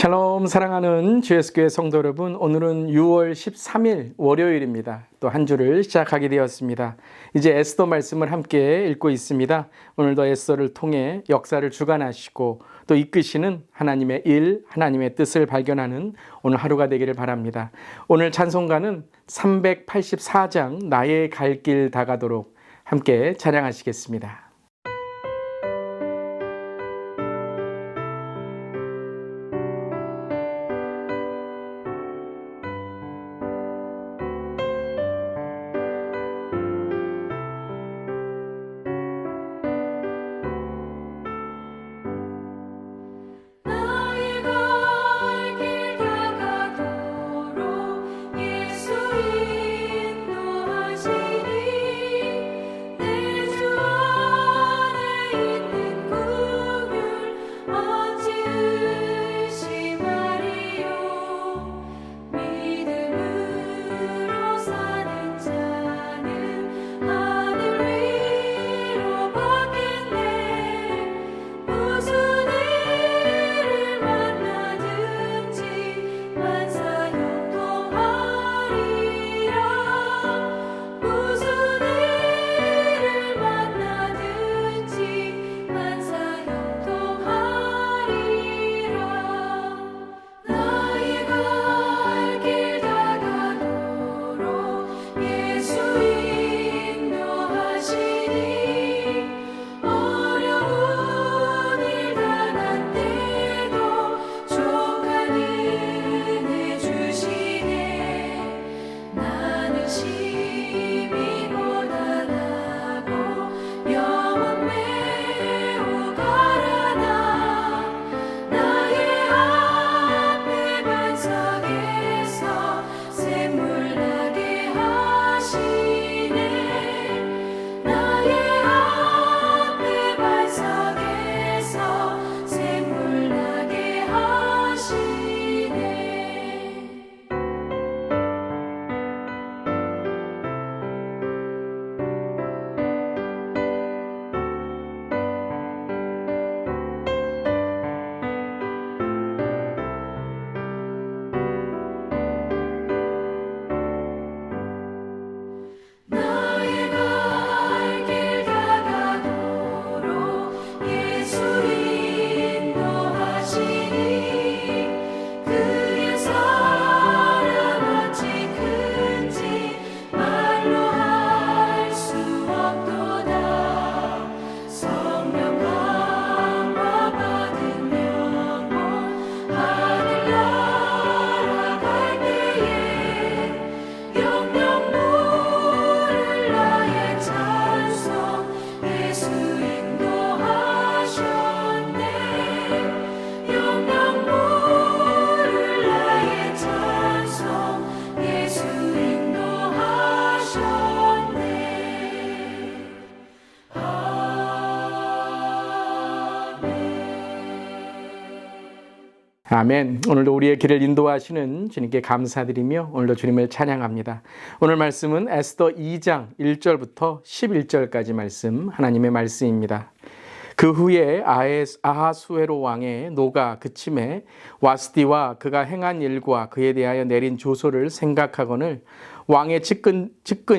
샬롬 사랑하는 GS교회 성도 여러분, 오늘은 6월 13일 월요일입니다. 또 한 주를 시작하게 되었습니다. 이제 에스더 말씀을 함께 읽고 있습니다. 오늘도 에스더를 통해 역사를 주관하시고 또 이끄시는 하나님의 일, 하나님의 뜻을 발견하는 오늘 하루가 되기를 바랍니다. 오늘 찬송가는 384장 나의 갈 길 다가도록 함께 찬양하시겠습니다. 아멘. 오늘도 우리의 길을 인도하시는 주님께 감사드리며 오늘도 주님을 찬양합니다. 오늘 말씀은 에스더 2장 1절부터 11절까지 말씀, 하나님의 말씀입니다. 그 후에 아하수에로 왕의 노가 그침에 와스디와 그가 행한 일과 그에 대하여 내린 조소를 생각하거늘 왕의 측근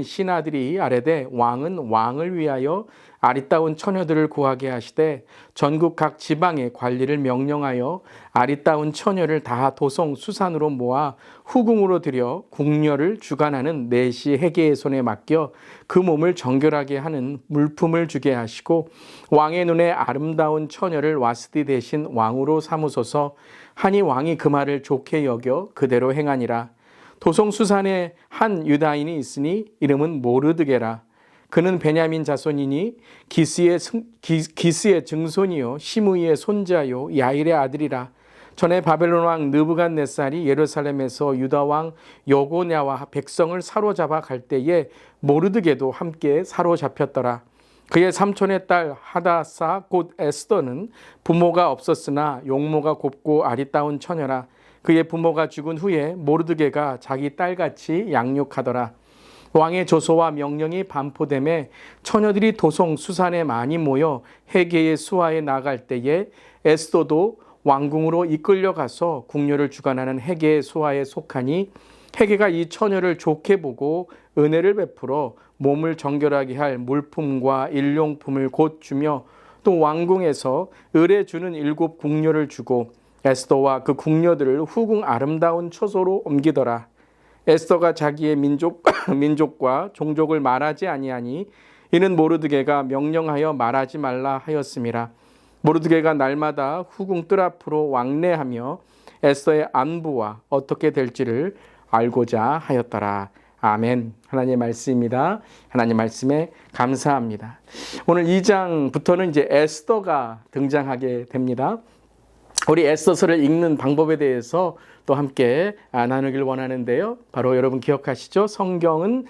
신하들이 아뢰되 왕은 왕을 위하여 아리따운 처녀들을 구하게 하시되 전국 각 지방의 관리를 명령하여 아리따운 처녀를 다 도성 수산으로 모아 후궁으로 들여 궁녀를 주관하는 내시 해계의 손에 맡겨 그 몸을 정결하게 하는 물품을 주게 하시고 왕의 눈에 아름다운 처녀를 와스디 대신 왕으로 삼으소서 하니 왕이 그 말을 좋게 여겨 그대로 행하니라. 도성 수산에 한 유다인이 있으니 이름은 모르드게라. 그는 베냐민 자손이니 기스의 증손이요 시므이의 손자요 야일의 아들이라. 전에 바벨론 왕 느부갓네살이 예루살렘에서 유다 왕 여고냐와 백성을 사로잡아 갈 때에 모르드게도 함께 사로잡혔더라. 그의 삼촌의 딸 하다사 곧 에스더는 부모가 없었으나 용모가 곱고 아리따운 처녀라. 그의 부모가 죽은 후에 모르드게가 자기 딸같이 양육하더라. 왕의 조소와 명령이 반포됨에 처녀들이 도성 수산에 많이 모여 해계의 수하에 나갈 때에 에스더도 왕궁으로 이끌려가서 궁녀를 주관하는 헤게의 수하에 속하니 헤게가 이 처녀를 좋게 보고 은혜를 베풀어 몸을 정결하게 할 물품과 일용품을 곧 주며 또 왕궁에서 을에 주는 7 궁녀를 주고 에스더와 그 궁녀들을 후궁 아름다운 처소로 옮기더라. 에스더가 자기의 민족과 종족을 말하지 아니하니 이는 모르드게가 명령하여 말하지 말라 하였음이라. 모르드게가 날마다 후궁 뜰 앞으로 왕래하며 에스더의 안부와 어떻게 될지를 알고자 하였더라. 아멘. 하나님의 말씀입니다. 하나님 말씀에 감사합니다. 오늘 2장부터는 이제 에스더가 등장하게 됩니다. 우리 에스더서를 읽는 방법에 대해서 또 함께 나누길 원하는데요. 바로 여러분 기억하시죠? 성경은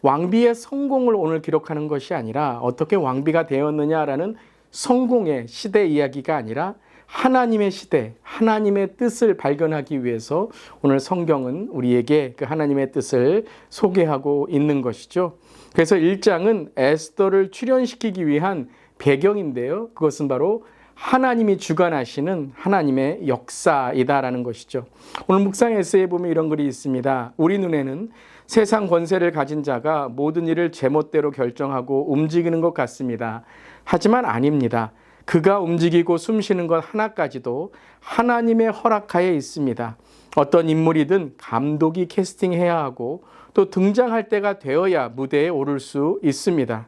왕비의 성공을 오늘 기록하는 것이 아니라 어떻게 왕비가 되었느냐라는 성공의 시대 이야기가 아니라 하나님의 시대, 하나님의 뜻을 발견하기 위해서 오늘 성경은 우리에게 그 하나님의 뜻을 소개하고 있는 것이죠. 그래서 1장은 에스더를 출현시키기 위한 배경인데요. 그것은 바로 하나님이 주관하시는 하나님의 역사이다라는 것이죠. 오늘 묵상 에세이에 보면 이런 글이 있습니다. 우리 눈에는 세상 권세를 가진 자가 모든 일을 제멋대로 결정하고 움직이는 것 같습니다. 하지만 아닙니다. 그가 움직이고 숨쉬는 것 하나까지도 하나님의 허락하에 있습니다. 어떤 인물이든 감독이 캐스팅해야 하고 또 등장할 때가 되어야 무대에 오를 수 있습니다.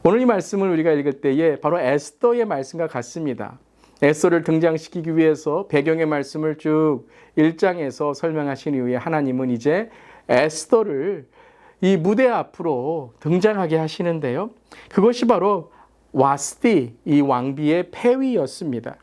오늘 이 말씀을 우리가 읽을 때에 바로 에스더의 말씀과 같습니다. 에스더를 등장시키기 위해서 배경의 말씀을 쭉 1장에서 설명하신 이후에 하나님은 이제 에스더를 이 무대 앞으로 등장하게 하시는데요. 그것이 바로 와스디, 이 왕비의 폐위였습니다.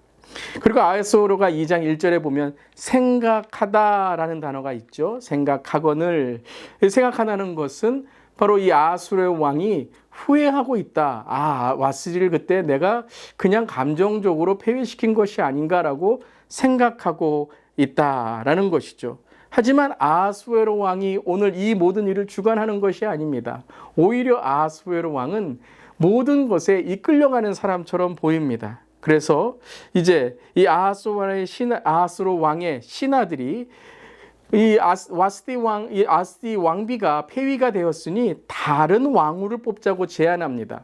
그리고 아하스웨로가 2장 1절에 보면 생각하다라는 단어가 있죠. 생각하거늘. 생각하다는 것은 바로 이 아하스웨로 왕이 후회하고 있다. 와스디를 그때 내가 그냥 감정적으로 폐위시킨 것이 아닌가라고 생각하고 있다라는 것이죠. 하지만 아하스웨로 왕이 오늘 이 모든 일을 주관하는 것이 아닙니다. 오히려 아하스웨로 왕은 모든 것에 이끌려가는 사람처럼 보입니다. 그래서 이제 이 아하스웨로 왕의 신하들이 이 와스디 왕비가 폐위가 되었으니 다른 왕후를 뽑자고 제안합니다.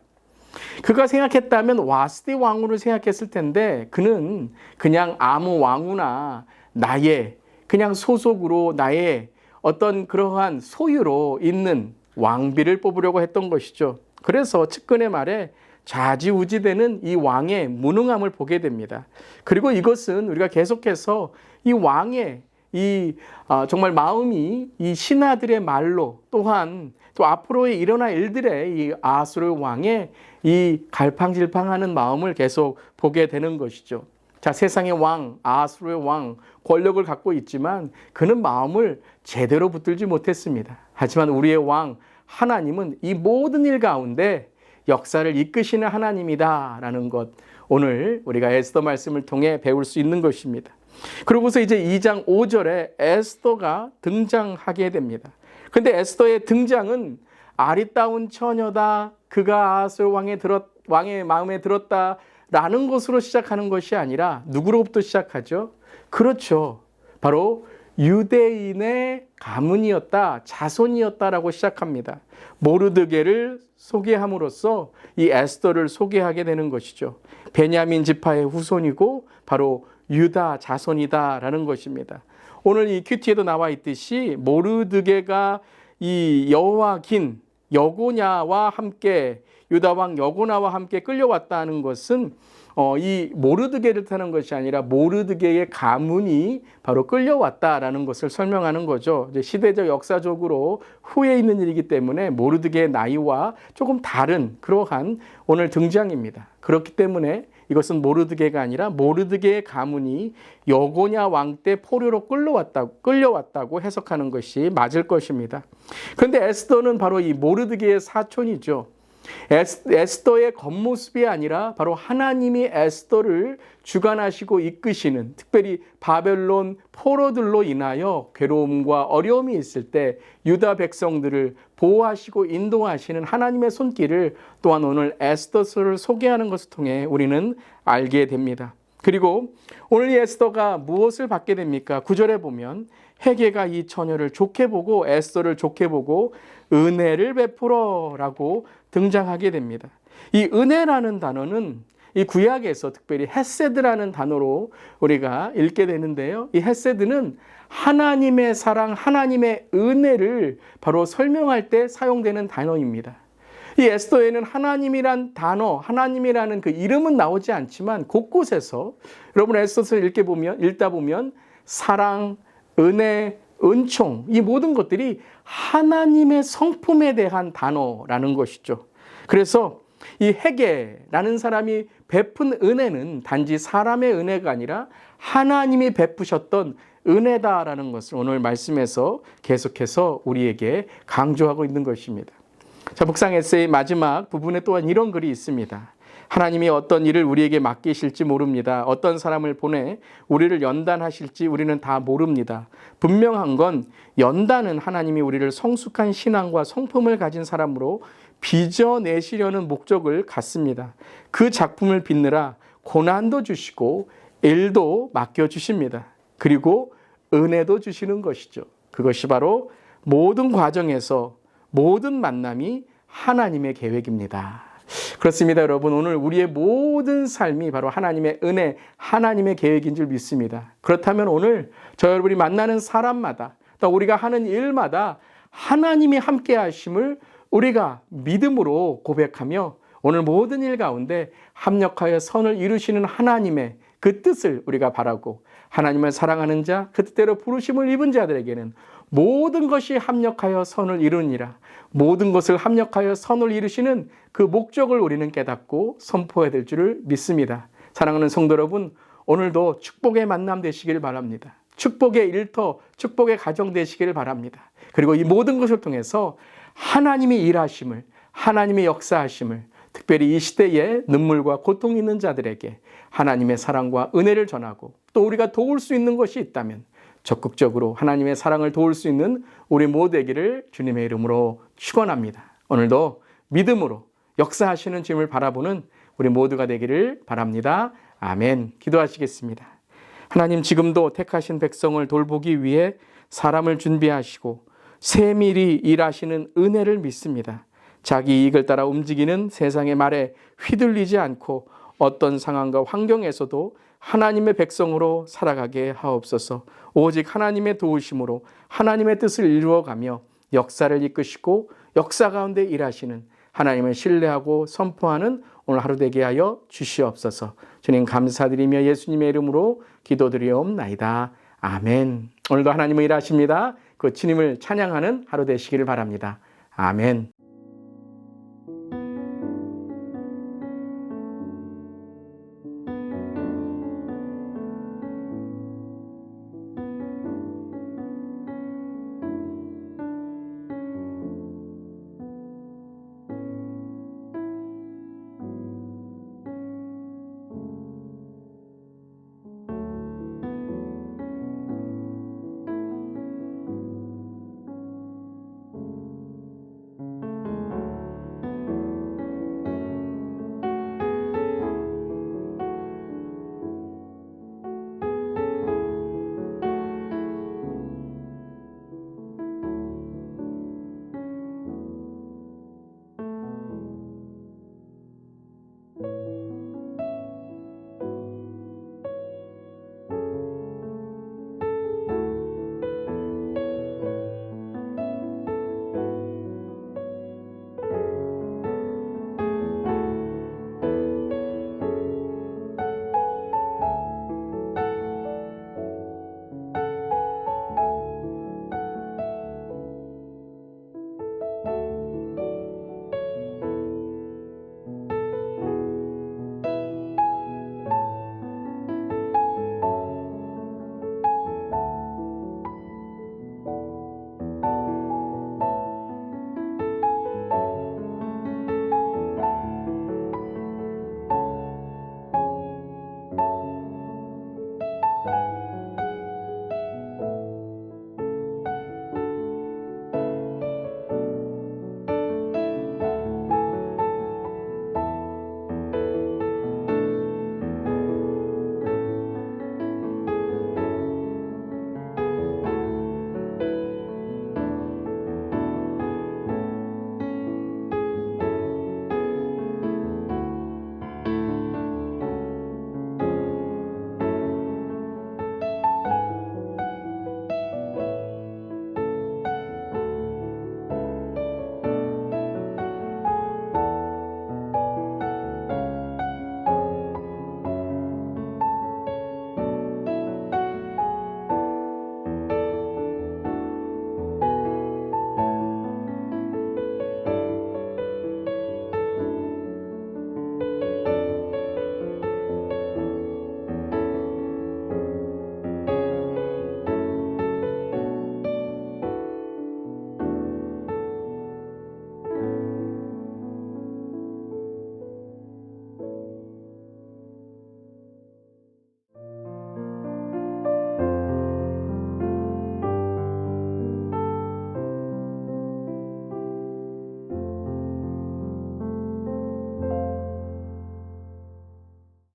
그가 생각했다면 와스디 왕후를 생각했을 텐데 그는 그냥 아무 왕후나 나의 그냥 소속으로 나의 어떤 그러한 소유로 있는 왕비를 뽑으려고 했던 것이죠. 그래서 측근의 말에 좌지우지되는 이 왕의 무능함을 보게 됩니다. 그리고 이것은 우리가 계속해서 이 왕의 정말 마음이 이 신하들의 말로 또한 또 앞으로의 일어날 일들의 이 아하스웨로 왕의 이 갈팡질팡하는 마음을 계속 보게 되는 것이죠. 자, 세상의 왕, 아하스웨로 왕, 권력을 갖고 있지만 그는 마음을 제대로 붙들지 못했습니다. 하지만 우리의 왕, 하나님은 이 모든 일 가운데 역사를 이끄시는 하나님이다라는 것, 오늘 우리가 에스더 말씀을 통해 배울 수 있는 것입니다. 그러고서 이제 2장 5절에 에스더가 등장하게 됩니다. 그런데 에스더의 등장은 아리따운 처녀다, 그가 아하스웨로 왕의 마음에 들었다라는 것으로 시작하는 것이 아니라 누구로부터 시작하죠? 그렇죠. 바로 유대인의 가문이었다, 자손이었다라고 시작합니다. 모르드게를 소개함으로써 이 에스더를 소개하게 되는 것이죠. 베냐민 지파의 후손이고 바로 유다 자손이다라는 것입니다. 오늘 이 큐티에도 나와 있듯이 모르드게가 이 여호와긴 여고냐와 함께 유다 왕 여고냐와 함께 끌려왔다는 것은 이 모르드게를 타는 것이 아니라 모르드게의 가문이 바로 끌려왔다라는 것을 설명하는 거죠. 이제 시대적 역사적으로 후에 있는 일이기 때문에 모르드게의 나이와 조금 다른 그러한 오늘 등장입니다. 그렇기 때문에 이것은 모르드게가 아니라 모르드게의 가문이 여고냐 왕 때 포로로 끌려왔다고 해석하는 것이 맞을 것입니다. 그런데 에스더는 바로 이 모르드게의 사촌이죠. 에스더의 겉모습이 아니라 바로 하나님이 에스더를 주관하시고 이끄시는, 특별히 바벨론 포로들로 인하여 괴로움과 어려움이 있을 때 유다 백성들을 보호하시고 인도하시는 하나님의 손길을 또한 오늘 에스더서를 소개하는 것을 통해 우리는 알게 됩니다. 그리고 오늘 이 에스더가 무엇을 받게 됩니까? 9절에 보면 헤게가 이 처녀를 좋게 보고 에스더를 좋게 보고 은혜를 베풀어라고 등장하게 됩니다. 이 은혜라는 단어는 이 구약에서 특별히 헤세드라는 단어로 우리가 읽게 되는데요. 이 헤세드는 하나님의 사랑, 하나님의 은혜를 바로 설명할 때 사용되는 단어입니다. 이 에스더에는 하나님이란 단어, 하나님이라는 그 이름은 나오지 않지만 곳곳에서 여러분 에스더서를 읽다 보면 사랑, 은혜, 은총 이 모든 것들이 하나님의 성품에 대한 단어라는 것이죠. 그래서 이 헤게라는 사람이 베푼 은혜는 단지 사람의 은혜가 아니라 하나님이 베푸셨던 은혜다라는 것을 오늘 말씀에서 계속해서 우리에게 강조하고 있는 것입니다. 자, 묵상 에세이 마지막 부분에 또한 이런 글이 있습니다. 하나님이 어떤 일을 우리에게 맡기실지 모릅니다. 어떤 사람을 보내 우리를 연단하실지 우리는 다 모릅니다. 분명한 건 연단은 하나님이 우리를 성숙한 신앙과 성품을 가진 사람으로 빚어내시려는 목적을 갖습니다. 그 작품을 빚느라 고난도 주시고 일도 맡겨주십니다. 그리고 은혜도 주시는 것이죠. 그것이 바로 모든 과정에서 모든 만남이 하나님의 계획입니다. 그렇습니다, 여러분. 오늘 우리의 모든 삶이 바로 하나님의 은혜, 하나님의 계획인 줄 믿습니다. 그렇다면 오늘 저 여러분이 만나는 사람마다 또 우리가 하는 일마다 하나님이 함께 하심을 우리가 믿음으로 고백하며 오늘 모든 일 가운데 합력하여 선을 이루시는 하나님의 그 뜻을 우리가 바라고 하나님을 사랑하는 자, 그 뜻대로 부르심을 입은 자들에게는 모든 것이 합력하여 선을 이루니라. 모든 것을 합력하여 선을 이루시는 그 목적을 우리는 깨닫고 선포해야 될 줄을 믿습니다. 사랑하는 성도 여러분, 오늘도 축복의 만남 되시길 바랍니다. 축복의 일터, 축복의 가정 되시길 바랍니다. 그리고 이 모든 것을 통해서 하나님이 일하심을, 하나님의 역사하심을 특별히 이 시대에 눈물과 고통 있는 자들에게 하나님의 사랑과 은혜를 전하고 또 우리가 도울 수 있는 것이 있다면 적극적으로 하나님의 사랑을 도울 수 있는 우리 모두에게를 주님의 이름으로 축원합니다. 오늘도 믿음으로 역사하시는 주님을 바라보는 우리 모두가 되기를 바랍니다. 아멘. 기도하시겠습니다. 하나님, 지금도 택하신 백성을 돌보기 위해 사람을 준비하시고 세밀히 일하시는 은혜를 믿습니다. 자기 이익을 따라 움직이는 세상의 말에 휘둘리지 않고 어떤 상황과 환경에서도 하나님의 백성으로 살아가게 하옵소서. 오직 하나님의 도우심으로 하나님의 뜻을 이루어가며 역사를 이끄시고 역사 가운데 일하시는 하나님을 신뢰하고 선포하는 오늘 하루 되게 하여 주시옵소서. 주님 감사드리며 예수님의 이름으로 기도드리옵나이다. 아멘. 오늘도 하나님은 일하십니다. 그 주님을 찬양하는 하루 되시기를 바랍니다. 아멘.